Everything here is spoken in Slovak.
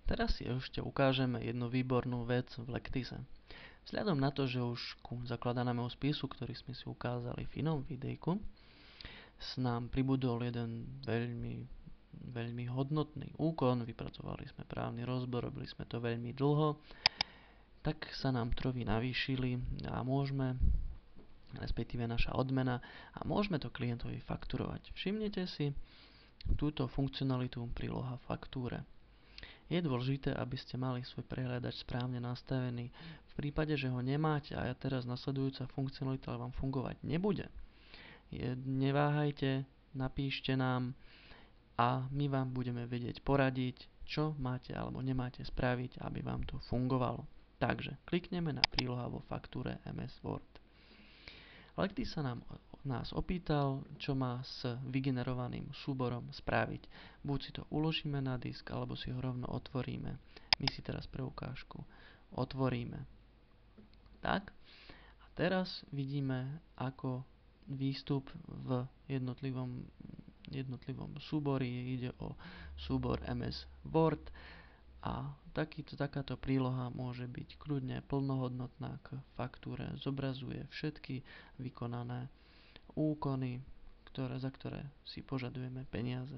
Teraz si ešte ukážeme jednu výbornú vec v Lectise. Vzhľadom na to, že už ku zakladanému spisu, ktorý sme si ukázali v inom videjku, nám pribudol jeden veľmi hodnotný úkon, vypracovali sme právny rozbor, robili sme to veľmi dlho, tak sa nám trovy navýšili a môžeme, respektíve naša odmena, a môžeme to klientovi fakturovať. Všimnite si túto funkcionalitu príloha faktúre. Je dôležité, aby ste mali svoj prehľadač správne nastavený. V prípade, že ho nemáte a teraz nasledujúca funkcionalita vám fungovať nebude, neváhajte, napíšte nám a my vám budeme vedieť poradiť, čo máte alebo nemáte spraviť, aby vám to fungovalo. Takže klikneme na príloha vo faktúre MS Word. Lectis sa nás opýtal, čo má s vygenerovaným súborom spraviť. Buď si to uložíme na disk, alebo si ho rovno otvoríme. My si teraz pre ukážku otvoríme. Tak. A teraz vidíme, ako výstup v jednotlivom súbori, ide o súbor MS Word, a takáto príloha môže byť kľudne plnohodnotná k faktúre. Zobrazuje všetky vykonané úkony, za ktoré si požadujeme peniaze.